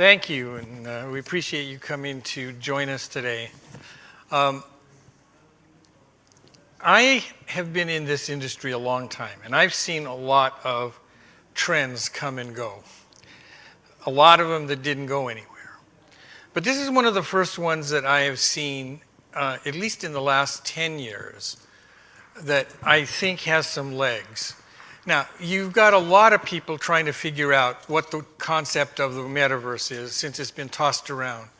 Thank you, and we appreciate you coming to join us today. I have been in this industry a long time, and I've seen a lot of trends come and go. A lot of them that didn't go anywhere. But this is one of the first ones that I have seen, at least in the last 10 years, that I think has some legs. Now, you've got a lot of people trying to figure out what the concept of the Metaverse is, since it's been tossed around.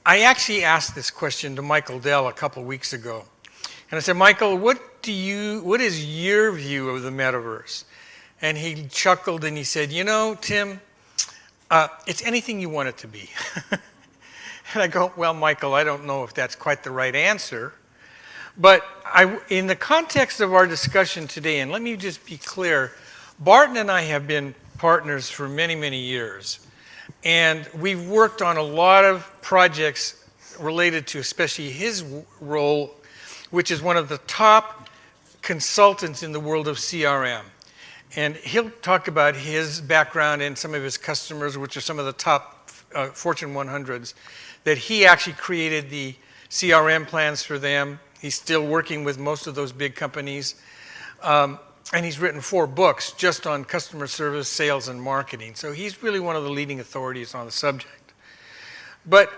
I actually asked this question to Michael Dell a couple weeks ago. And I said, Michael, what is your view of the Metaverse? And he chuckled and he said, you know, Tim, it's anything you want it to be. And I go, well, Michael, I don't know if that's quite the right answer. But in the context of our discussion today, and let me just be clear, Barton and I have been partners for many, many years. And we've worked on a lot of projects related to especially his role, which is one of the top consultants in the world of CRM. And he'll talk about his background and some of his customers, which are some of the top Fortune 100s, that he actually created the CRM plans for them. He's still working with most of those big companies. And he's written 4 books just on customer service, sales, and marketing. So he's really one of the leading authorities on the subject. But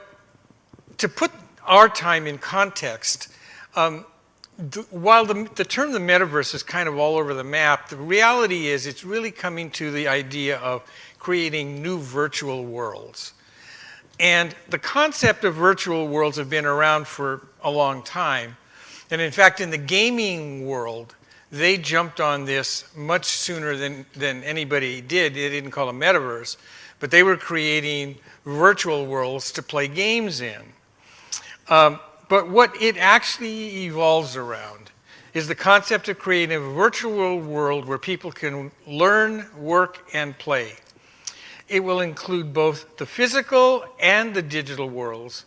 to put our time in context, while the term the Metaverse is kind of all over the map, the reality is it's really coming to the idea of creating new virtual worlds. And the concept of virtual worlds have been around for a long time. And in fact, in the gaming world, they jumped on this much sooner than anybody did. They didn't call it Metaverse, but they were creating virtual worlds to play games in. But what it actually evolves around is the concept of creating a virtual world where people can learn, work, and play. It will include both the physical and the digital worlds.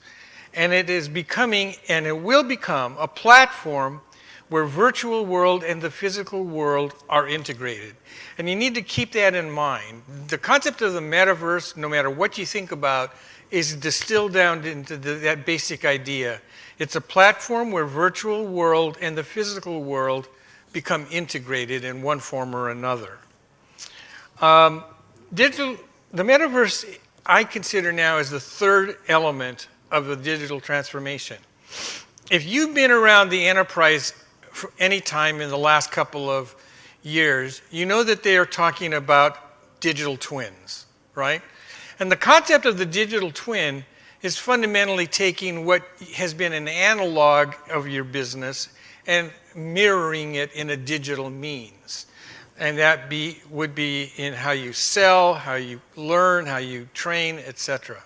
And it is becoming, and it will become, a platform where virtual world and the physical world are integrated. And you need to keep that in mind. The concept of the Metaverse, no matter what you think about, is distilled down into that basic idea. It's a platform where virtual world and the physical world become integrated in one form or another. The Metaverse, I consider now as the third element of the digital transformation. If you've been around the enterprise for any time in the last couple of years, you know that they are talking about digital twins, right? And the concept of the digital twin is fundamentally taking what has been an analog of your business and mirroring it in a digital means. And that would be in how you sell, how you learn, how you train, etc.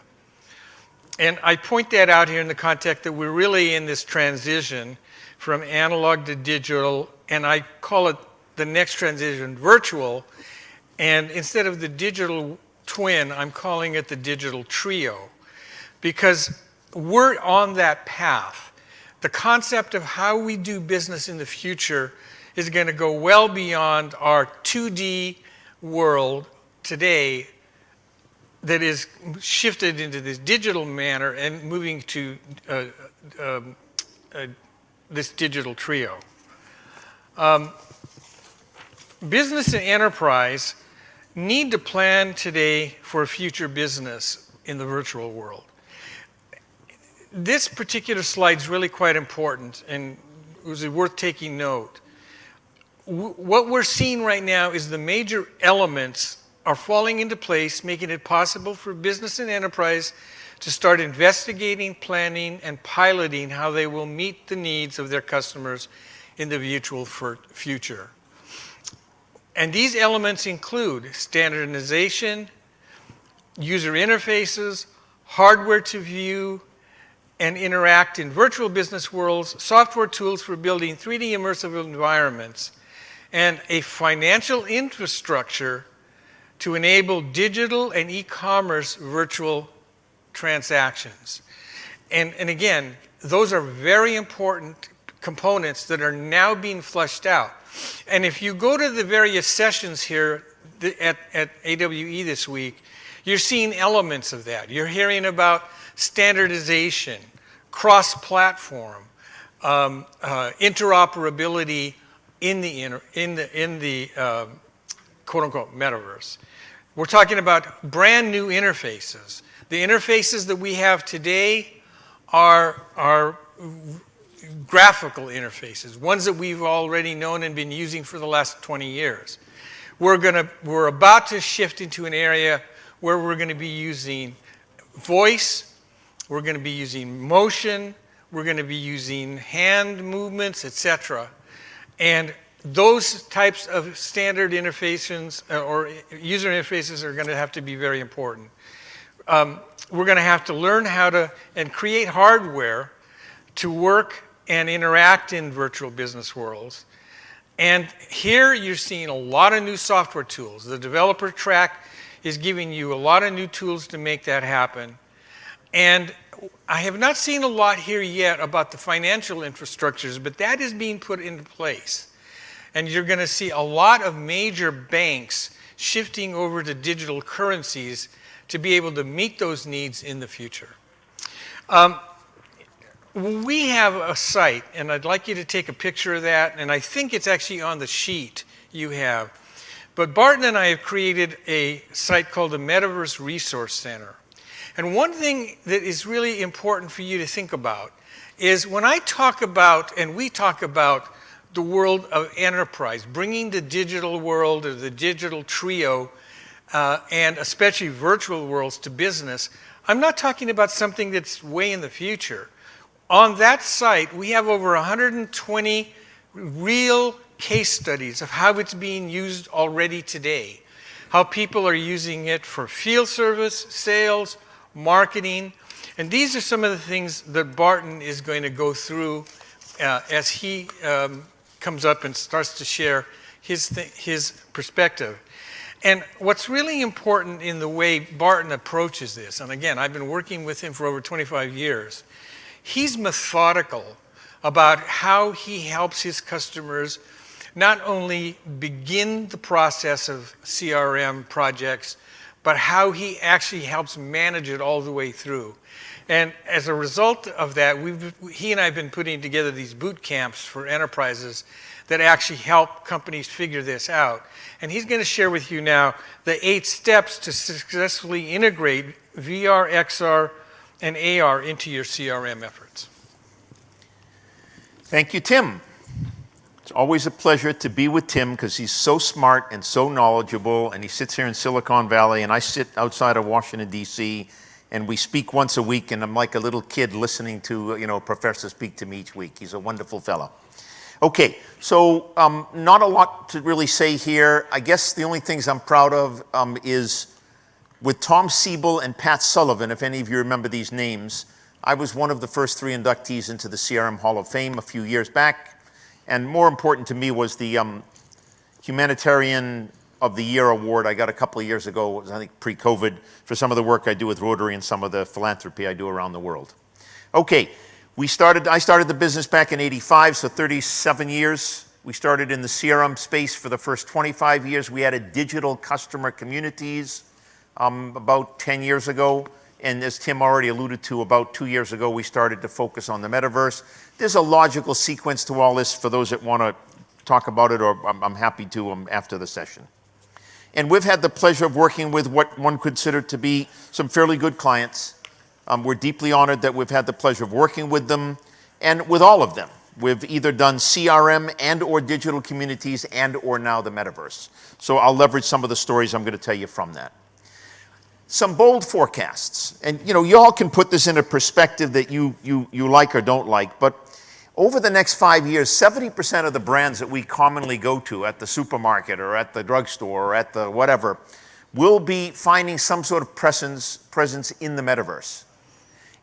And I point that out here in the context that we're really in this transition from analog to digital, and I call it the next transition virtual. And instead of the digital twin, I'm calling it the digital trio, because we're on that path. The concept of how we do business in the future is going to go well beyond our 2D world today that is shifted into this digital manner and moving to this digital trio. Business and enterprise need to plan today for future business in the virtual world. This particular slide is really quite important and it was worth taking note. What we're seeing right now is the major elements are falling into place, making it possible for business and enterprise to start investigating, planning, and piloting how they will meet the needs of their customers in the virtual future. And these elements include standardization, user interfaces, hardware to view and interact in virtual business worlds, software tools for building 3D immersive environments, and a financial infrastructure to enable digital and e-commerce virtual transactions. And again, those are very important components that are now being fleshed out. And if you go to the various sessions here at AWE this week, You're seeing elements of that. You're hearing about standardization, cross-platform, interoperability in the quote-unquote metaverse. We're talking about brand new interfaces. The interfaces that we have today are graphical interfaces, ones that we've already known and been using for the last 20 years. We're about to shift into an area where we're going to be using voice, we're going to be using motion, we're going to be using hand movements, etc. And those types of standard interfaces or user interfaces are going to have to be very important. We're going to have to learn how to and create hardware to work and interact in virtual business worlds. And here you're seeing a lot of new software tools. The developer track is giving you a lot of new tools to make that happen. And I have not seen a lot here yet about the financial infrastructures, but that is being put into place. And you're going to see a lot of major banks shifting over to digital currencies to be able to meet those needs in the future. We have a site, and I'd like you to take a picture of that, and I think it's actually on the sheet you have. But Barton and I have created a site called the Metaverse Resource Center. And one thing that is really important for you to think about is when I talk about, and we talk about, the world of enterprise, bringing the digital world or the digital trio and especially virtual worlds to business, I'm not talking about something that's way in the future. On that site, we have over 120 real case studies of how it's being used already today, how people are using it for field service, sales, marketing, and these are some of the things that Barton is going to go through as he comes up and starts to share his perspective. And what's really important in the way Barton approaches this, and again, I've been working with him for over 25 years, he's methodical about how he helps his customers not only begin the process of CRM projects, but how he actually helps manage it all the way through. And as a result of that, he and I have been putting together these boot camps for enterprises that actually help companies figure this out. And he's going to share with you now the 8 steps to successfully integrate VR, XR, and AR into your CRM efforts. Thank you, Tim. It's always a pleasure to be with Tim because he's so smart and so knowledgeable, and he sits here in Silicon Valley, and I sit outside of Washington, D.C., and we speak once a week, and I'm like a little kid listening to a professor speak to me each week. He's a wonderful fellow. Okay, so not a lot to really say here. I guess the only things I'm proud of is with Tom Siebel and Pat Sullivan, if any of you remember these names. I was one of the first 3 inductees into the CRM Hall of Fame a few years back. And more important to me was the Humanitarian of the Year award I got a couple of years ago, I think pre-COVID, for some of the work I do with Rotary and some of the philanthropy I do around the world. Okay, I started the business back in '85, so 37 years. We started in the CRM space for the first 25 years. We added digital customer communities about 10 years ago. And as Tim already alluded to, about 2 years ago, we started to focus on the metaverse. There's a logical sequence to all this for those that want to talk about it, or I'm happy to after the session. And we've had the pleasure of working with what one could consider to be some fairly good clients. We're deeply honored that we've had the pleasure of working with them, and with all of them. We've either done CRM and or digital communities and or now the metaverse. So I'll leverage some of the stories I'm going to tell you from that. Some bold forecasts, and you all can put this in a perspective that you like or don't like, but over the next 5 years, 70% of the brands that we commonly go to at the supermarket or at the drugstore or at the whatever will be finding some sort of presence in the metaverse.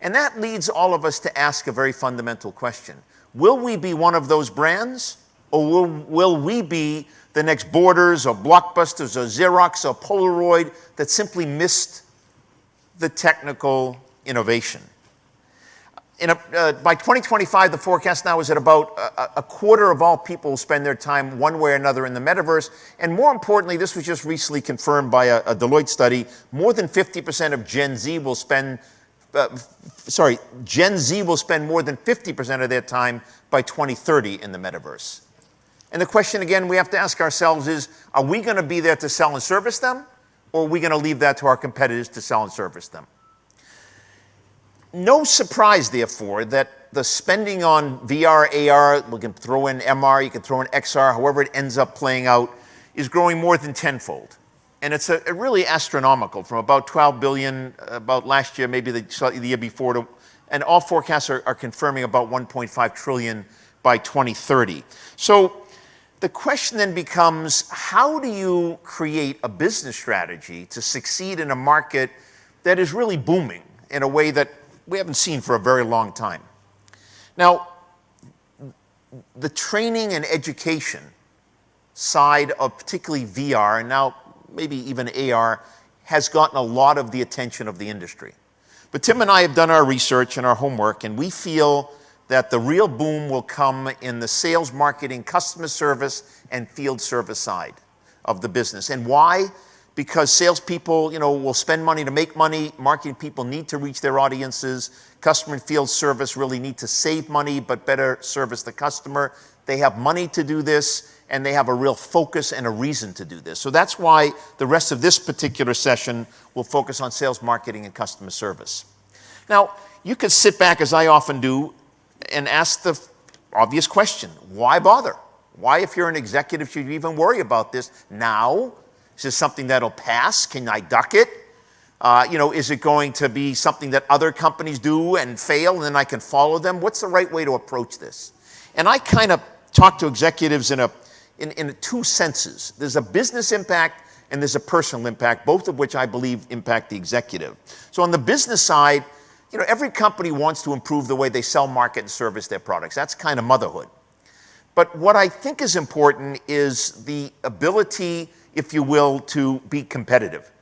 And that leads all of us to ask a very fundamental question. Will we be one of those brands, or will we be the next Borders or Blockbusters or Xerox or Polaroid that simply missed the technical innovation? By 2025, the forecast now is that about a quarter of all people will spend their time one way or another in the metaverse. And more importantly, this was just recently confirmed by a Deloitte study, more than 50% of Gen Z will spend, Gen Z will spend more than 50% of their time by 2030 in the metaverse. And the question again we have to ask ourselves is, are we going to be there to sell and service them, or are we going to leave that to our competitors to sell and service them? No surprise, therefore, that the spending on VR, AR, we can throw in MR, you can throw in XR, however it ends up playing out, is growing more than tenfold. And it's a really astronomical, from about 12 billion about last year, maybe the year before, and all forecasts are confirming about 1.5 trillion by 2030. So the question then becomes, how do you create a business strategy to succeed in a market that is really booming in a way that we haven't seen for a very long time? Now, the training and education side of particularly VR, and now maybe even AR, has gotten a lot of the attention of the industry. But Tim and I have done our research and our homework, and we feel that the real boom will come in the sales, marketing, customer service, and field service side of the business. And why? Because salespeople, will spend money to make money. Marketing people need to reach their audiences. Customer and field service really need to save money, but better service the customer. They have money to do this, and they have a real focus and a reason to do this. So that's why the rest of this particular session will focus on sales, marketing, and customer service. Now, you could sit back, as I often do, and ask the obvious question: why bother? Why, if you're an executive, should you even worry about this now? Is this something that'll pass? Can I duck it? Is it going to be something that other companies do and fail and then I can follow them? What's the right way to approach this? And I kind of talk to executives in two senses. There's a business impact and there's a personal impact, both of which I believe impact the executive. So on the business side, every company wants to improve the way they sell, market, and service their products. That's kind of motherhood. But what I think is important is the ability, if you will, to be competitive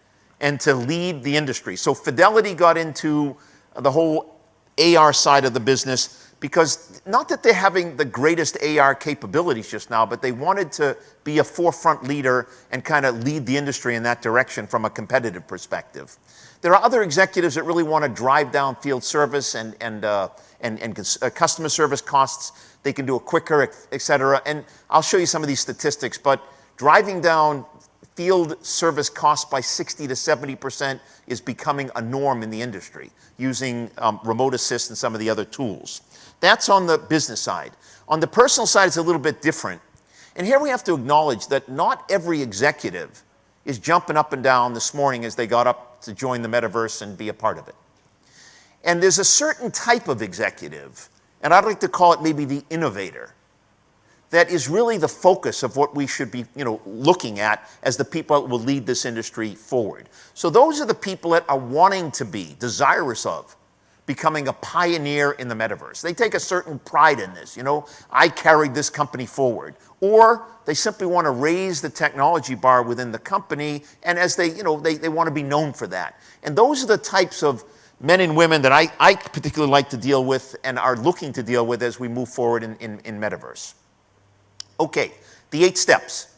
and to lead the industry. So Fidelity got into the whole AR side of the business because not that they're having the greatest AR capabilities just now, but they wanted to be a forefront leader and kind of lead the industry in that direction from a competitive perspective. There are other executives that really want to drive down field service and customer service costs. They can do it quicker, et cetera. And I'll show you some of these statistics, but driving down field service costs by 60 to 70% is becoming a norm in the industry, using remote assist and some of the other tools. That's on the business side. On the personal side, it's a little bit different. And here we have to acknowledge that not every executive is jumping up and down this morning as they got up to join the metaverse and be a part of it. And there's a certain type of executive, and I'd like to call it maybe the innovator, that is really the focus of what we should be looking at as the people that will lead this industry forward. So those are the people that are wanting to be, desirous of, becoming a pioneer in the metaverse. They take a certain pride in this. I carried this company forward. Or they simply want to raise the technology bar within the company, and as they want to be known for that. And those are the types of men and women that I particularly like to deal with and are looking to deal with as we move forward in Metaverse. Okay, the 8 steps.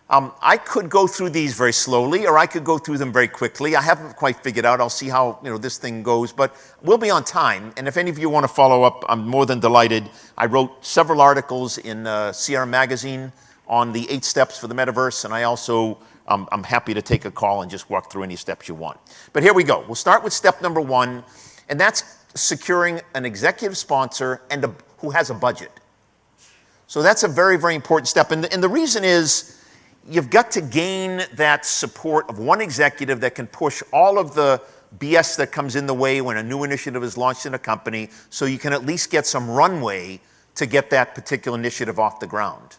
I could go through these very slowly, or I could go through them very quickly. I haven't quite figured out. I'll see how this thing goes, but we'll be on time. And if any of you want to follow up, I'm more than delighted. I wrote several articles in CRM Magazine on the 8 steps for the metaverse, and I also I'm happy to take a call and just walk through any steps you want. But here we go. We'll start with step number 1, and that's securing an executive sponsor who has a budget. So that's a very, very important step. And the reason is, you've got to gain that support of one executive that can push all of the BS that comes in the way when a new initiative is launched in a company, so you can at least get some runway to get that particular initiative off the ground.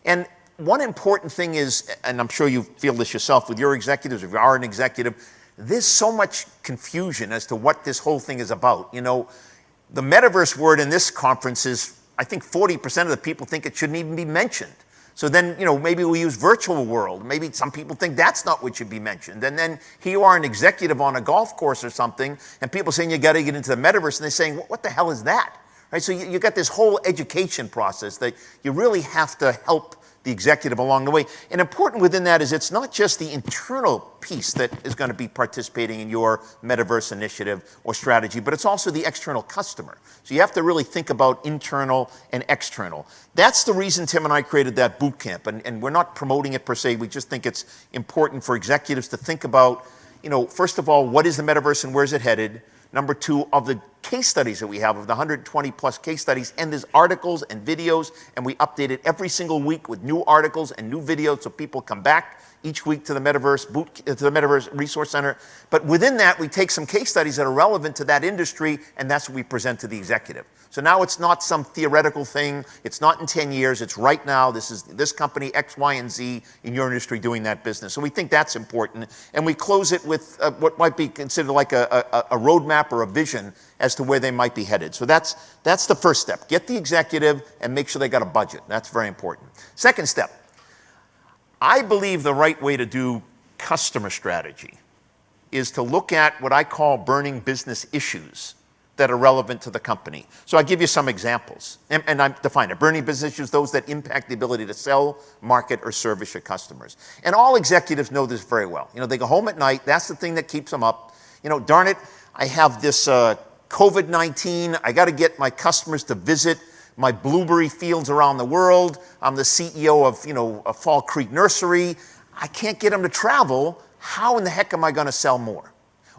And one important thing is, and I'm sure you feel this yourself with your executives, if you are an executive, there's so much confusion as to what this whole thing is about. The metaverse word in this conference is, I think 40% of the people think it shouldn't even be mentioned. So then, maybe we use virtual world. Maybe some people think that's not what should be mentioned. And then here you are, an executive on a golf course or something, and people saying you got to get into the metaverse, and they're saying, what the hell is that? Right? So you got this whole education process that you really have to help the executive along the way. And important within that is it's not just the internal piece that is going to be participating in your metaverse initiative or strategy, but it's also the external customer. So you have to really think about internal and external. That's the reason Tim and I created that boot camp. And we're not promoting it per se. We just think it's important for executives to think about, first of all, what is the metaverse and where is it headed? Number two, of the case studies that we have, of the 120 plus case studies, and there's articles and videos, and we update it every single week with new articles and new videos so people come back each week to the Metaverse Resource Center. But within that, we take some case studies that are relevant to that industry, and that's what we present to the executive. So now it's not some theoretical thing. It's not in 10 years. It's right now. This is this company X, Y, and Z in your industry doing that business. So we think that's important. And we close it with what might be considered like a roadmap or a vision as to where they might be headed. So that's the first step. Get the executive and make sure they got a budget. That's very important. Second step, I believe the right way to do customer strategy is to look at what I call burning business issues that are relevant to the company. So I'll give you some examples. And I define it. Burning business issues, those that impact the ability to sell, market, or service your customers. And all executives know this very well. They go home at night. That's the thing that keeps them up. Darn it, I have this COVID-19. I got to get my customers to visit my blueberry fields around the world. I'm the CEO of a Fall Creek Nursery. I can't get them to travel. How in the heck am I going to sell more?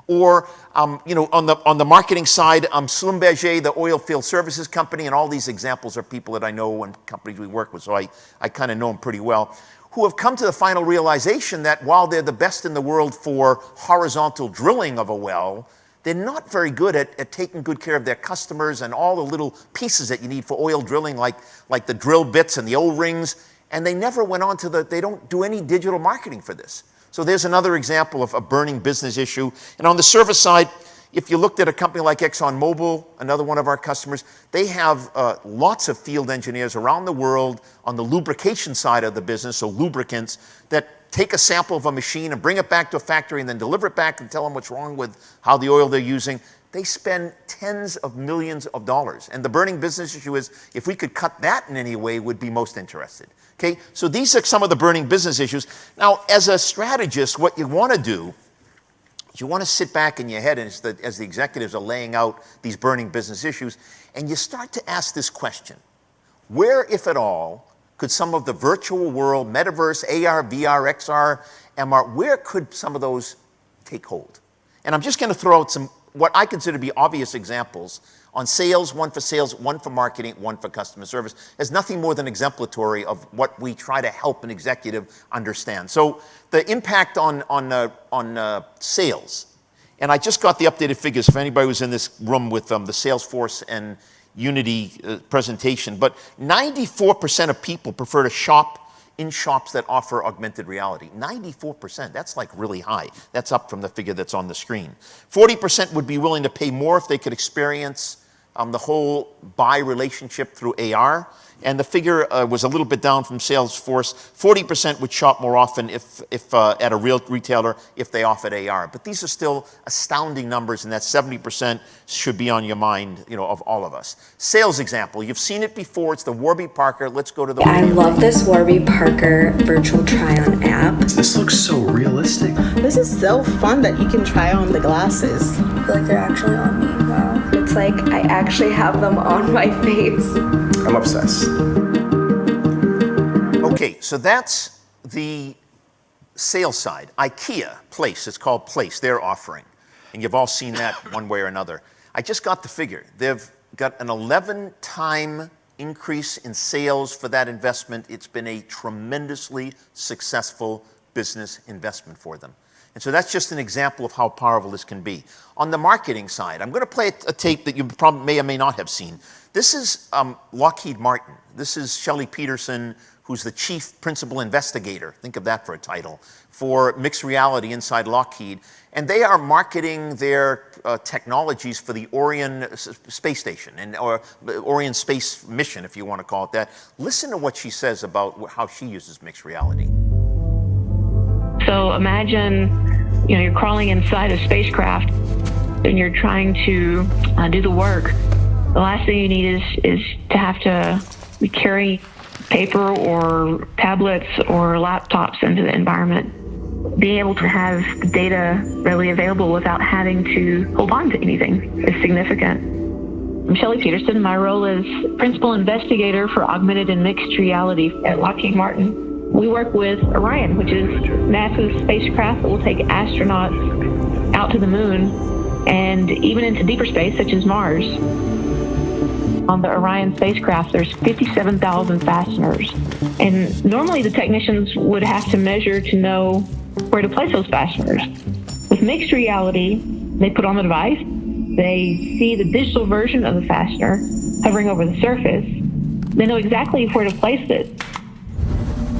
Or, on the marketing side, Schlumberger, the oil field services company, and all these examples are people that I know and companies we work with, so I kind of know them pretty well, who have come to the final realization that while they're the best in the world for horizontal drilling of a well, they're not very good at taking good care of their customers and all the little pieces that you need for oil drilling, like the drill bits and the O-rings, and they never went on to they don't do any digital marketing for this. So there's another example of a burning business issue. And on the service side, if you looked at a company like ExxonMobil, another one of our customers, they have lots of field engineers around the world on the lubrication side of the business, so lubricants, that take a sample of a machine and bring it back to a factory and then deliver it back and tell them what's wrong with how the oil they're using. They spend tens of millions of dollars. And the burning business issue is, if we could cut that in any way, we'd be most interested. Okay, so these are some of the burning business issues. Now, as a strategist, what you want to do is you want to sit back in your head as the executives are laying out these burning business issues, and you start to ask this question: where, if at all, could some of the virtual world, metaverse, AR, VR, XR, MR, where could some of those take hold? And I'm just going to throw out some what I consider to be obvious examples on sales, one for marketing, one for customer service, as nothing more than exemplary of what we try to help an executive understand. So the impact on sales, and I just got the updated figures if anybody was in this room with the Salesforce and Unity presentation, but 94% of people prefer to shop in shops that offer augmented reality. 94%, that's like really high. That's up from the figure that's on the screen. 40% would be willing to pay more if they could experience the whole buy relationship through AR. And the figure was a little bit down from Salesforce. 40% would shop more often if at a real retailer if they offered AR. But these are still astounding numbers, and that 70% should be on your mind, of all of us. Sales example, you've seen it before. It's the Warby Parker. Let's go to the I love this Warby Parker virtual try-on app. This looks so realistic. This is so fun that you can try on the glasses. I feel like they're actually on me. Wow. It's like I actually have them on my face. I'm obsessed. Okay, so that's the sales side. IKEA, Place, it's called Place, they're offering. And you've all seen that one way or another. I just got the figure. They've got an 11-time increase in sales for that investment. It's been a tremendously successful business investment for them. And so that's just an example of how powerful this can be. On the marketing side, I'm going to play a tape that you probably may or may not have seen. This is Lockheed Martin. This is Shelley Peterson, who's the chief principal investigator, think of that for a title, for mixed reality inside Lockheed. And they are marketing their technologies for the Orion space station, or Orion space mission, if you want to call it that. Listen to what she says about how she uses mixed reality. So imagine, you're crawling inside a spacecraft and you're trying to do the work. The last thing you need is to have to carry paper or tablets or laptops into the environment. Being able to have the data readily available without having to hold on to anything is significant. I'm Shelley Peterson. My role is Principal Investigator for Augmented and Mixed Reality at Lockheed Martin. We work with Orion, which is NASA's spacecraft that will take astronauts out to the moon and even into deeper space, such as Mars. On the Orion spacecraft, there's 57,000 fasteners. And normally the technicians would have to measure to know where to place those fasteners. With mixed reality, they put on the device, they see the digital version of the fastener hovering over the surface, they know exactly where to place it.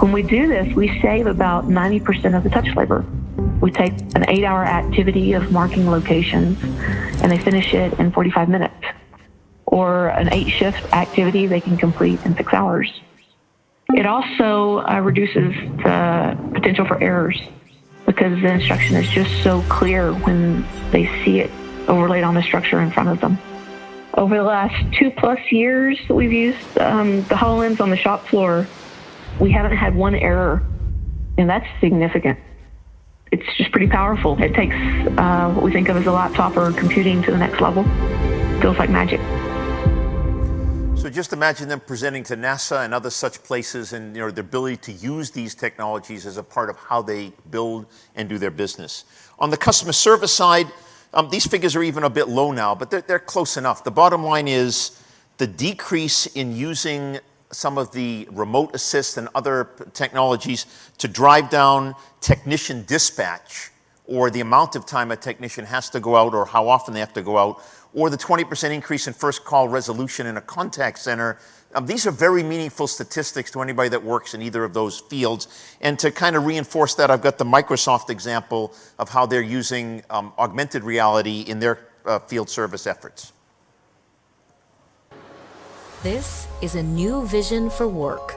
When we do this, we save about 90% of the touch labor. We take an 8-hour activity of marking locations, and they finish it in 45 minutes. Or an 8-shift activity they can complete in 6 hours. It also reduces the potential for errors because the instruction is just so clear when they see it overlaid on the structure in front of them. Over the last 2+ years that we've used the HoloLens on the shop floor, we haven't had one error, and that's significant. It's just pretty powerful. It takes what we think of as a laptop or computing to the next level. Feels like magic. So just imagine them presenting to NASA and other such places, and the ability to use these technologies as a part of how they build and do their business. On the customer service side, these figures are even a bit low now, but they're close enough. The bottom line is the decrease in using some of the remote assist and other technologies to drive down technician dispatch, or the amount of time a technician has to go out or how often they have to go out, or the 20% increase in first call resolution in a contact center. These are very meaningful statistics to anybody that works in either of those fields. And to kind of reinforce that, I've got the Microsoft example of how they're using augmented reality in their field service efforts. This is a new vision for work.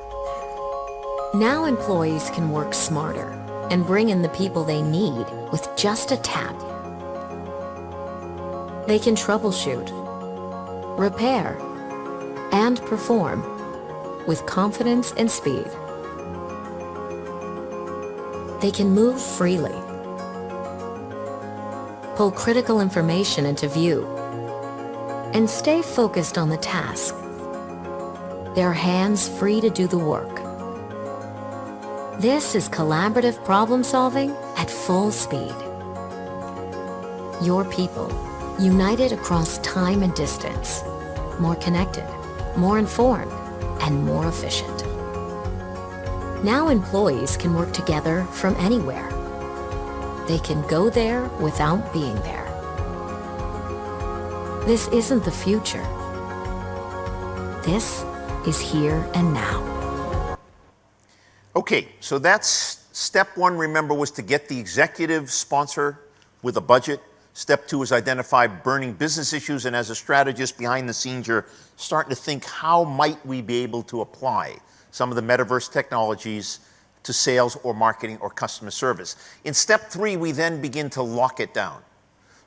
Now employees can work smarter and bring in the people they need with just a tap. They can troubleshoot, repair, and perform with confidence and speed. They can move freely, pull critical information into view, and stay focused on the task. Their hands free to do the work. This is collaborative problem solving at full speed. Your people, united across time and distance, more connected, more informed, and more efficient. Now employees can work together from anywhere. They can go there without being there. This isn't the future. This is here and now. Okay, so that's step one, remember, was to get the executive sponsor with a budget. Step two is identify burning business issues, and as a strategist behind the scenes, you're starting to think, how might we be able to apply some of the metaverse technologies to sales or marketing or customer service? In step three, we then begin to lock it down.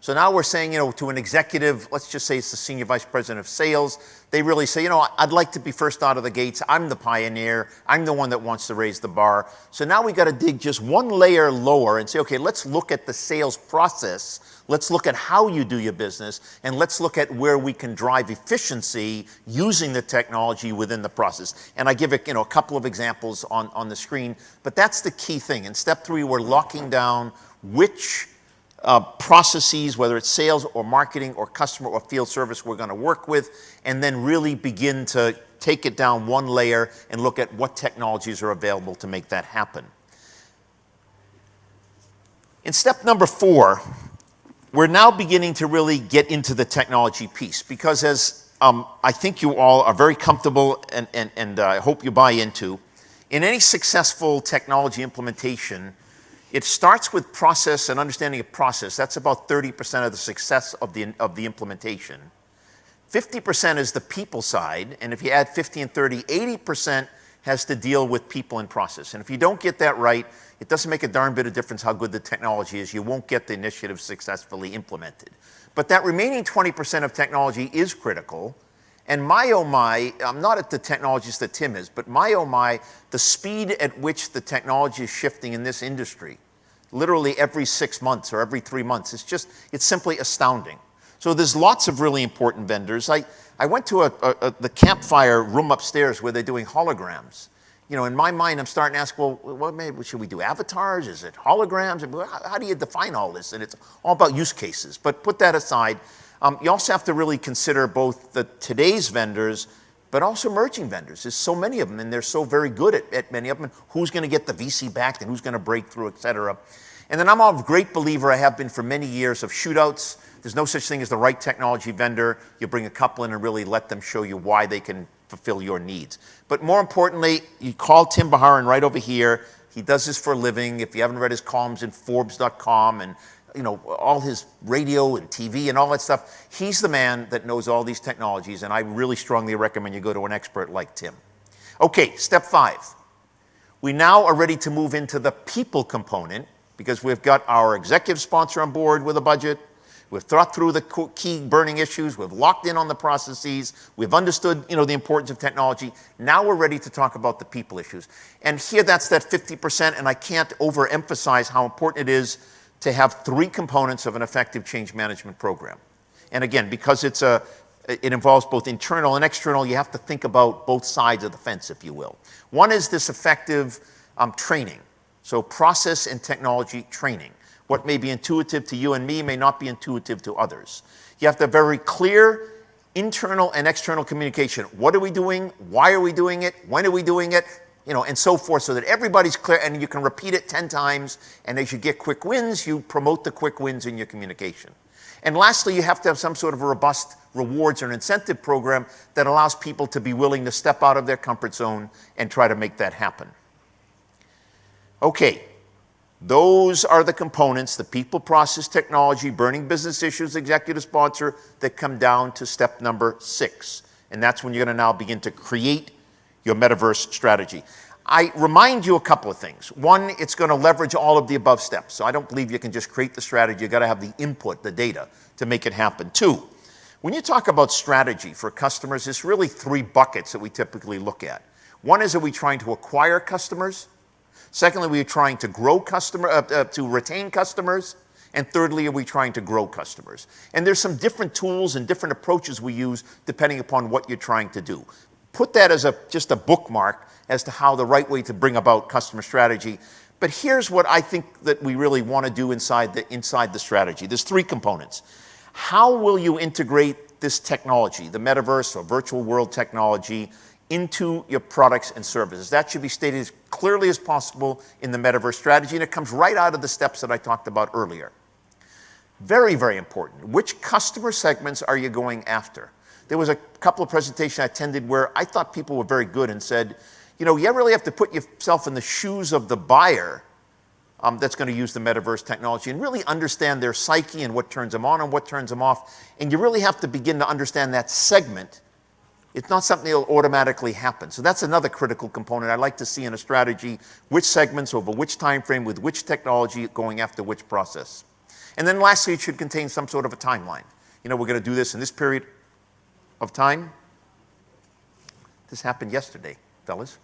So now we're saying, to an executive, let's just say it's the senior vice president of sales, they really say, I'd like to be first out of the gates. I'm the pioneer. I'm the one that wants to raise the bar. So now we got to dig just one layer lower and say, okay, let's look at the sales process. Let's look at how you do your business, and let's look at where we can drive efficiency using the technology within the process. And I give it, a couple of examples on the screen, but that's the key thing. In step three, we're locking down which processes, whether it's sales or marketing or customer or field service, we're going to work with, and then really begin to take it down one layer and look at what technologies are available to make that happen. In step number 4, we're now beginning to really get into the technology piece, because as I think you all are very comfortable and I hope you buy into, In any successful technology implementation, it starts with process and understanding of process. That's about 30% of the success of the implementation. 50% is the people side, and if you add 50 and 30, 80% has to deal with people and process. And if you don't get that right, it doesn't make a darn bit of difference how good the technology is. You won't get the initiative successfully implemented. But that remaining 20% of technology is critical. And my, oh my, I'm not at the technologies that Tim is, but my, oh my, the speed at which the technology is shifting in this industry, literally every 6 months or every 3 months, it's simply astounding. So there's lots of really important vendors. I went to the campfire room upstairs where they're doing holograms. You know, in my mind, I'm starting to ask, well, maybe should we do avatars? Is it holograms? How do you define all this? And it's all about use cases. But put that aside. You also have to really consider both today's vendors, but also emerging vendors. There's so many of them, and they're so very good at many of them. And who's going to get the VC backed, and who's going to break through, et cetera. And then I'm a great believer, I have been for many years, of shootouts. There's no such thing as the right technology vendor. You bring a couple in and really let them show you why they can fulfill your needs. But more importantly, you call Tim Bajarin right over here. He does this for a living. If you haven't read his columns in Forbes.com and all his radio and TV and all that stuff, he's the man that knows all these technologies, and I really strongly recommend you go to an expert like Tim. Okay, step 5. We now are ready to move into the people component because we've got our executive sponsor on board with a budget. We've thought through the key burning issues. We've locked in on the processes. We've understood, the importance of technology. Now we're ready to talk about the people issues. And here that's that 50%, and I can't overemphasize how important it is to have 3 components of an effective change management program. And again, because it involves both internal and external, you have to think about both sides of the fence, if you will. One is this effective training. So process and technology training. What may be intuitive to you and me may not be intuitive to others. You have to have very clear internal and external communication. What are we doing? Why are we doing it? When are we doing it? And so forth, so that everybody's clear, and you can repeat it 10 times, and as you get quick wins, you promote the quick wins in your communication. And lastly, you have to have some sort of a robust rewards or incentive program that allows people to be willing to step out of their comfort zone and try to make that happen. Okay, those are the components, the people, process, technology, burning business issues, executive sponsor, that come down to step number 6. And that's when you're going to now begin to create your Metaverse strategy. I remind you a couple of things. One, it's going to leverage all of the above steps. So I don't believe you can just create the strategy. You've got to have the input, the data, to make it happen. 2, when you talk about strategy for customers, it's really 3 buckets that we typically look at. One is, are we trying to acquire customers? Secondly, are we trying to grow to retain customers? And thirdly, are we trying to grow customers? And there's some different tools and different approaches we use depending upon what you're trying to do. Put that as just a bookmark as to how the right way to bring about customer strategy. But here's what I think that we really want to do inside the strategy. There's 3 components. How will you integrate this technology, the metaverse or virtual world technology, into your products and services? That should be stated as clearly as possible in the metaverse strategy, and it comes right out of the steps that I talked about earlier. Very, very important. Which customer segments are you going after? There was a couple of presentations I attended where I thought people were very good and said, you really have to put yourself in the shoes of the buyer that's going to use the metaverse technology and really understand their psyche and what turns them on and what turns them off. And you really have to begin to understand that segment. It's not something that will automatically happen. So that's another critical component I'd like to see in a strategy, which segments over which time frame with which technology going after which process. And then lastly, it should contain some sort of a timeline. We're going to do this in this period of time. This happened yesterday, fellas.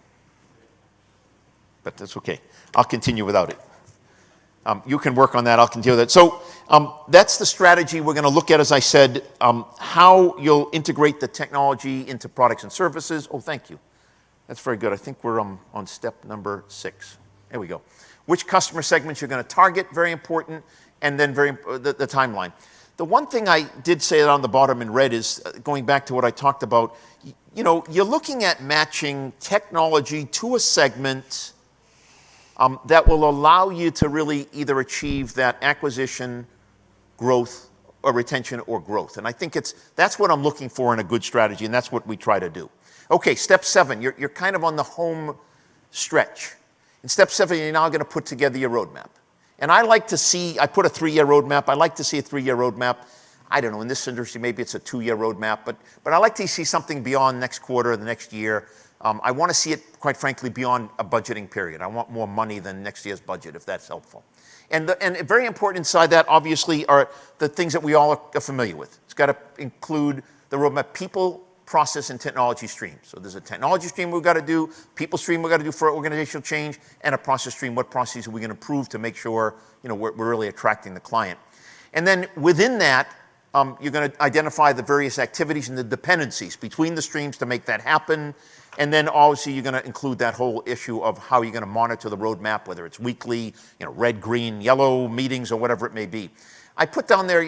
But that's okay. I'll continue without it. You can work on that. I'll continue with that. So that's the strategy we're going to look at, as I said, how you'll integrate the technology into products and services. Oh, thank you. That's very good. I think we're on step number 6. There we go. Which customer segments you're going to target, very important, and then the timeline. The one thing I did say on the bottom in red is, going back to what I talked about, you're looking at matching technology to a segment that will allow you to really either achieve that acquisition, growth, or retention or growth. And I think that's what I'm looking for in a good strategy, and that's what we try to do. Okay, step 7, you're kind of on the home stretch. In step 7, you're now going to put together your roadmap. And I like to see, I put a 3-year roadmap. I like to see a 3-year roadmap. I don't know, in this industry, maybe it's a 2-year roadmap, but I like to see something beyond next quarter or the next year. I want to see it, quite frankly, beyond a budgeting period. I want more money than next year's budget, if that's helpful. And very important inside that, obviously, are the things that we all are familiar with. It's got to include the roadmap, people, process, and technology stream. So there's a technology stream we've got to do, people stream we've got to do for organizational change, and a process stream. What processes are we going to improve to make sure we're really attracting the client? And then within that, you're going to identify the various activities and the dependencies between the streams to make that happen. And then obviously you're going to include that whole issue of how you're going to monitor the roadmap, whether it's weekly, red, green, yellow meetings or whatever it may be. I put down there,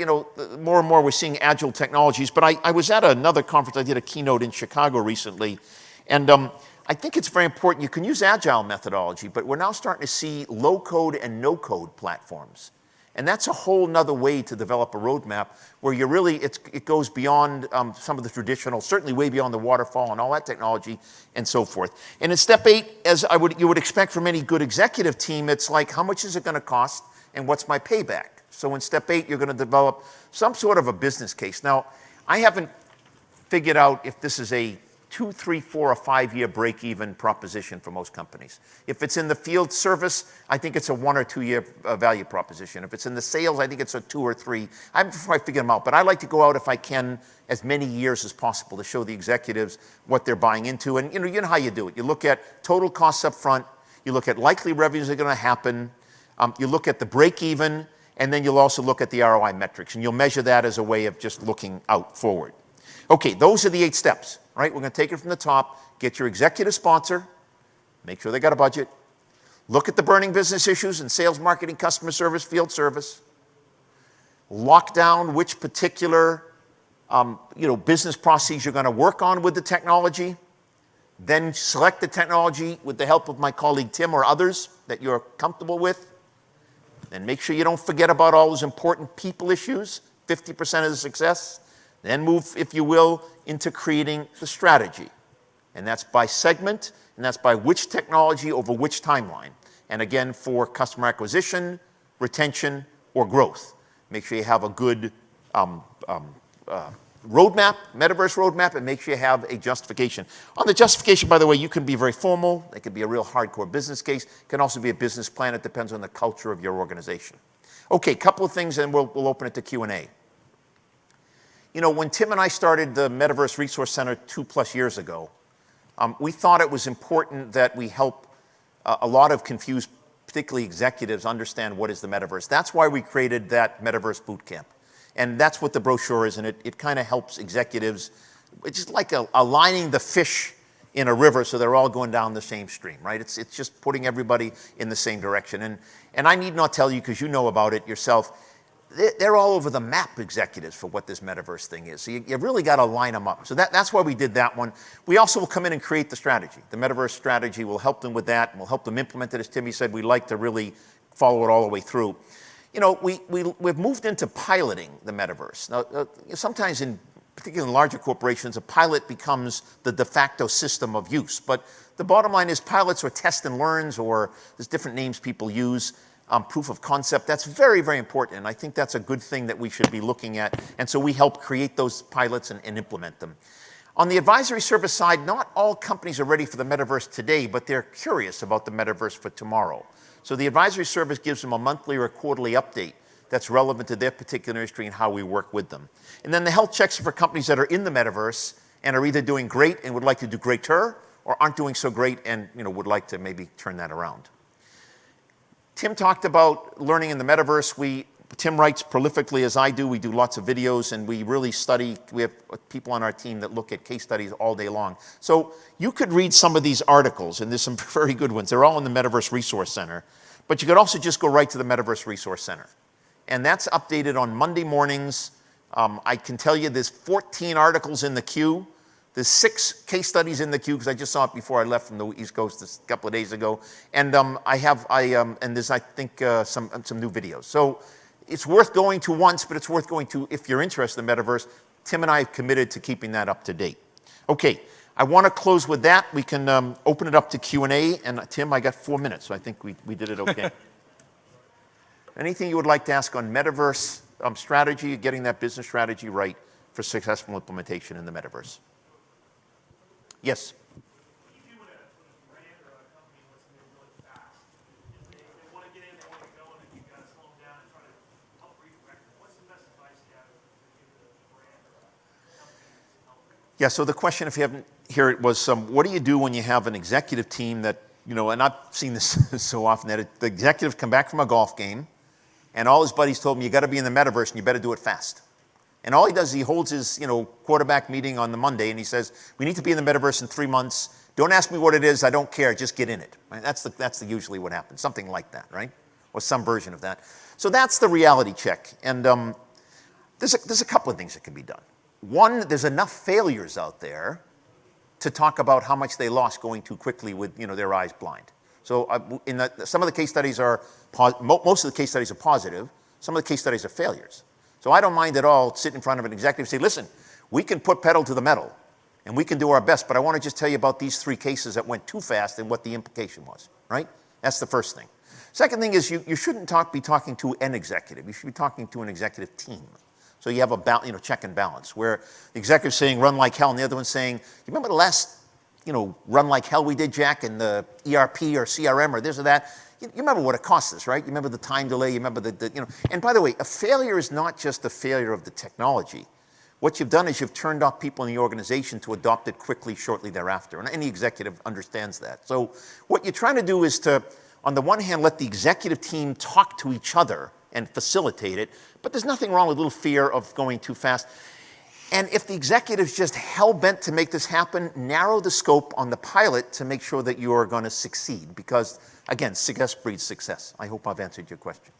more and more we're seeing agile technologies, but I was at another conference, I did a keynote in Chicago recently, and I think it's very important. You can use agile methodology, but we're now starting to see low-code and no-code platforms. And that's a whole nother way to develop a roadmap where you really, it goes beyond some of the traditional, certainly way beyond the waterfall and all that technology and so forth. And in step 8, as you would expect from any good executive team, it's like, how much is it going to cost and what's my payback? So in step 8, you're going to develop some sort of a business case. Now, I haven't figured out if this is a 2, 3, 4, or 5-year break-even proposition for most companies. If it's in the field service, I think it's a 1 or 2 year value proposition. If it's in the sales, I think it's a 2 or 3. I haven't quite figured them out, but I like to go out if I can as many years as possible to show the executives what they're buying into. And you know how you do it. You look at total costs up front, you look at likely revenues that are going to happen, you look at the break-even, and then you'll also look at the ROI metrics, and you'll measure that as a way of just looking out forward. Okay, those are the 8 steps, right? We're going to take it from the top, get your executive sponsor, make sure they got a budget, look at the burning business issues in sales, marketing, customer service, field service, lock down which particular business processes you're going to work on with the technology, then select the technology with the help of my colleague Tim or others that you're comfortable with, then make sure you don't forget about all those important people issues, 50% of the success. Then move, if you will, into creating the strategy. And that's by segment, and that's by which technology over which timeline. And again, for customer acquisition, retention, or growth. Make sure you have a good roadmap, Metaverse roadmap, and make sure you have a justification. On the justification, by the way, you can be very formal. It can be a real hardcore business case. It can also be a business plan. It depends on the culture of your organization. Okay, couple of things, and we'll open it to Q&A. When Tim and I started the Metaverse Resource Center 2+ years ago, we thought it was important that we help a lot of confused, particularly executives, understand what is the Metaverse. That's why we created that Metaverse Bootcamp. And that's what the brochure is, and it kind of helps executives. It's just like aligning the fish in a river so they're all going down the same stream, right? It's just putting everybody in the same direction. And I need not tell you, because you know about it yourself, they're all over the map, executives, for what this Metaverse thing is. So you really got to line them up. So that's why we did that one. We also will come in and create the strategy. The Metaverse strategy will help them with that, and we'll help them implement it. As Timmy said, we like to really follow it all the way through. We've moved into piloting the Metaverse. Now, sometimes particularly in larger corporations, a pilot becomes the de facto system of use. But the bottom line is pilots or test and learns, or there's different names people use. Proof of concept, that's very, very important. And I think that's a good thing that we should be looking at. And so we help create those pilots and implement them. On the advisory service side, not all companies are ready for the Metaverse today, but they're curious about the Metaverse for tomorrow. So the advisory service gives them a monthly or a quarterly update that's relevant to their particular industry and how we work with them. And then the health checks are for companies that are in the Metaverse and are either doing great and would like to do greater, or aren't doing so great and would like to maybe turn that around. Tim talked about learning in the Metaverse. Tim writes prolifically, as I do. We do lots of videos, and we really study. We have people on our team that look at case studies all day long. So you could read some of these articles, and there's some very good ones. They're all in the Metaverse Resource Center. But you could also just go right to the Metaverse Resource Center. And that's updated on Monday mornings. I can tell you there's 14 articles in the queue. There's 6 case studies in the queue, because I just saw it before I left from the East Coast a couple of days ago. And there's, I think, some new videos. So it's worth going to once, but it's worth going to if you're interested in the Metaverse. Tim and I have committed to keeping that up to date. Okay, I want to close with that. We can open it up to Q&A. And Tim, I got 4 minutes, so I think we did it okay. Anything you would like to ask on Metaverse strategy, getting that business strategy right for successful implementation in the Metaverse? Yes? Yeah, so the question, if you haven't heard it, was what do you do when you have an executive team that, and I've seen this so often, that the executives come back from a golf game, and all his buddies told him, you got to be in the Metaverse, and you better do it fast. And all he does is he holds his, quarterback meeting on the Monday, and he says, we need to be in the Metaverse in 3 months. Don't ask me what it is. I don't care. Just get in it. Right? That's usually what happens. Something like that, right? Or some version of that. So that's the reality check. And there's a couple of things that can be done. One, there's enough failures out there to talk about how much they lost going too quickly with their eyes blind. So some of the case studies are, most of the case studies are positive. Some of the case studies are failures. So I don't mind at all sitting in front of an executive and say, listen, we can put pedal to the metal and we can do our best, but I want to just tell you about these 3 cases that went too fast and what the implication was, right? That's the first thing. Second thing is you shouldn't be talking to an executive. You should be talking to an executive team. So you have a check and balance where the executive's saying run like hell and the other one's saying, you remember the last run like hell we did, Jack, in the ERP or CRM or this or that? You remember what it cost us, right? You remember the time delay, you remember and by the way, a failure is not just a failure of the technology. What you've done is you've turned off people in the organization to adopt it quickly, shortly thereafter. And any executive understands that. So what you're trying to do is to, on the one hand, let the executive team talk to each other and facilitate it, but there's nothing wrong with a little fear of going too fast. And if the executive's just hell-bent to make this happen, narrow the scope on the pilot to make sure that you are going to succeed. Because, again, success breeds success. I hope I've answered your question.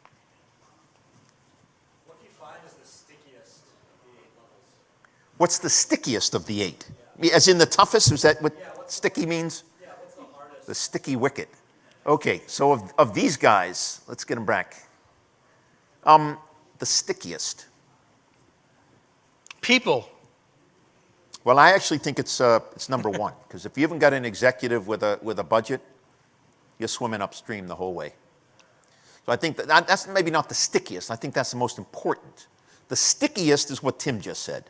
What do you find is the stickiest of the 8 levels? What's the stickiest of the 8? Yeah. As in the toughest? Is that what sticky means? Yeah, what's the hardest? The sticky wicket. Okay, so of these guys, let's get them back. The stickiest. People. Well, I actually think it's number 1, because if you haven't got an executive with a budget, you're swimming upstream the whole way. So I think that's maybe not the stickiest. I think that's the most important. The stickiest is what Tim just said,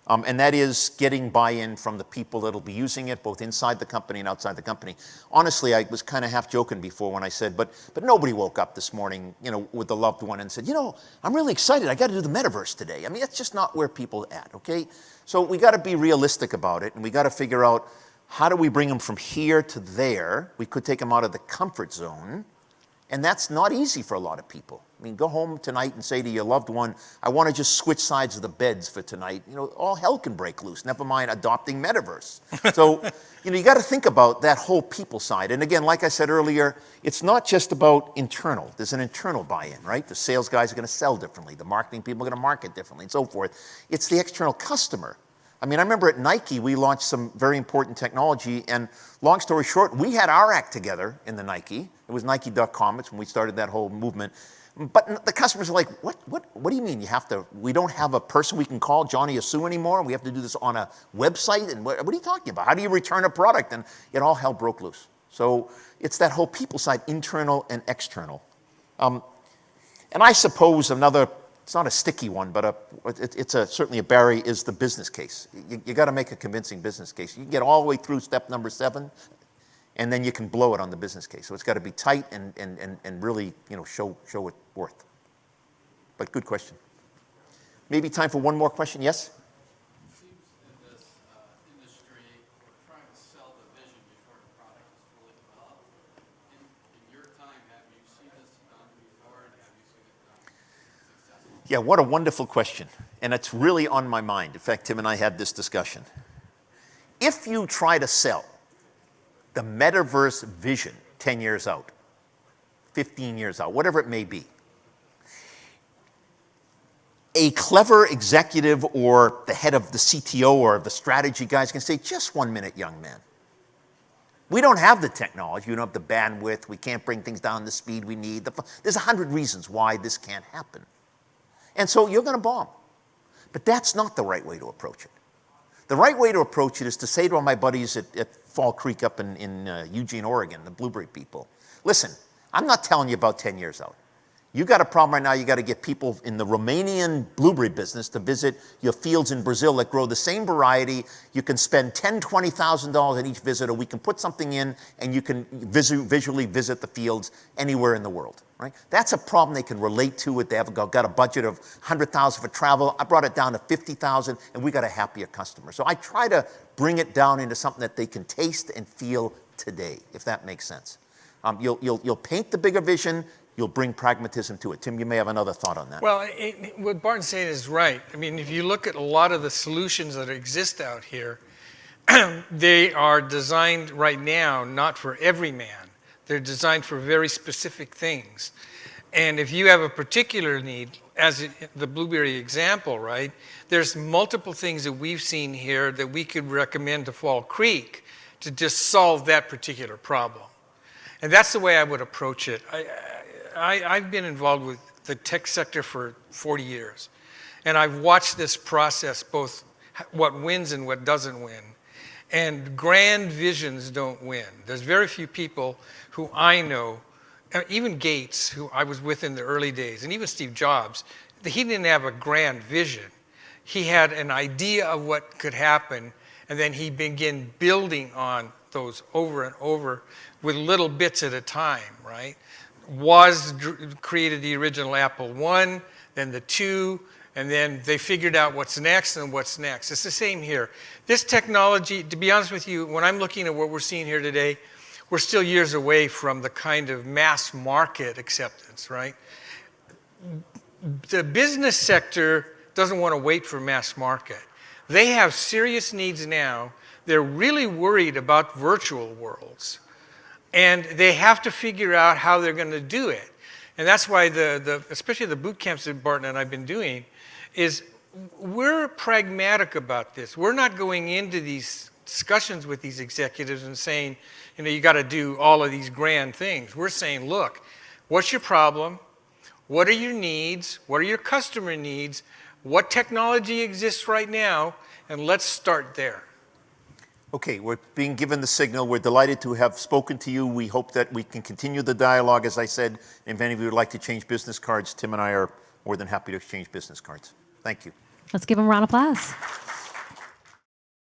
and that is getting buy-in from the people that'll be using it, both inside the company and outside the company. Honestly, I was kind of half joking before when I said, but nobody woke up this morning, with a loved one and said, I'm really excited. I got to do the Metaverse today. I mean, that's just not where people are at, okay? So we got to be realistic about it, and we got to figure out how do we bring them from here to there. We could take them out of the comfort zone, and that's not easy for a lot of people. I mean, go home tonight and say to your loved one, I want to just switch sides of the beds for tonight. All hell can break loose, never mind adopting Metaverse. So, you got to think about that whole people side. And again, like I said earlier, it's not just about internal. There's an internal buy-in, right? The sales guys are going to sell differently. The marketing people are going to market differently and so forth. It's the external customer. I mean, I remember at Nike, we launched some very important technology, and long story short, we had our act together in the Nike. It was Nike.com. It's when we started that whole movement. But the customers are like, what do you mean we don't have a person we can call Johnny or Sue anymore, and we have to do this on a website? And what are you talking about? How do you return a product? And it all hell broke loose. So it's that whole people side, internal and external. And I suppose it's not a sticky one, but it's certainly a barrier, is the business case. You got to make a convincing business case. You can get all the way through step number 7, and then you can blow it on the business case. So it's got to be tight and really show it worth. But good question. Maybe time for one more question. Yes? It seems in this industry, we're trying to sell the vision before the product is fully developed. In your time, have you seen this done before, and have you seen it done successfully? Yeah, what a wonderful question. And it's really on my mind. In fact, Tim and I had this discussion. If you try to sell the Metaverse vision 10 years out, 15 years out, whatever it may be, a clever executive or the head of the CTO or the strategy guys can say, just 1 minute, young man. We don't have the technology. We don't have the bandwidth. We can't bring things down the speed we need. There's 100 reasons why this can't happen. And so you're going to bomb. But that's not the right way to approach it. The right way to approach it is to say to my buddies at Fall Creek up in Eugene, Oregon, the blueberry people, listen, I'm not telling you about 10 years out. You got a problem right now, you got to get people in the Romanian blueberry business to visit your fields in Brazil that grow the same variety. You can spend $10,000, $20,000 on each visit, or we can put something in and you can visually visit the fields anywhere in the world, right? That's a problem they can relate to. They have got a budget of $100,000 for travel. I brought it down to $50,000 and we got a happier customer. So I try to bring it down into something that they can taste and feel today, if that makes sense. You'll paint the bigger vision, you'll bring pragmatism to it. Tim, you may have another thought on that. Well, what Barton's saying is right. I mean, if you look at a lot of the solutions that exist out here, they are designed right now not for every man. They're designed for very specific things. And if you have a particular need, as the blueberry example, right, there's multiple things that we've seen here that we could recommend to Fall Creek to just solve that particular problem. And that's the way I would approach it. I've been involved with the tech sector for 40 years, and I've watched this process, both what wins and what doesn't win. And grand visions don't win. There's very few people who I know, even Gates, who I was with in the early days, and even Steve Jobs, he didn't have a grand vision. He had an idea of what could happen, and then he began building on those over and over with little bits at a time, right? Created the original Apple I, then the II, and then they figured out what's next and what's next. It's the same here. This technology, to be honest with you, when I'm looking at what we're seeing here today, we're still years away from the kind of mass market acceptance, right? The business sector doesn't want to wait for mass market. They have serious needs now. They're really worried about virtual worlds. And they have to figure out how they're going to do it. And that's why especially the boot camps that Barton and I've been doing, is we're pragmatic about this. We're not going into these discussions with these executives and saying, you know, you got to do all of these grand things. We're saying, look, what's your problem? What are your needs? What are your customer needs? What technology exists right now? And let's start there. Okay, we're being given the signal. We're delighted to have spoken to you. We hope that we can continue the dialogue. As I said, if any of you would like to change business cards, Tim and I are more than happy to exchange business cards. Thank you. Let's give him a round of applause.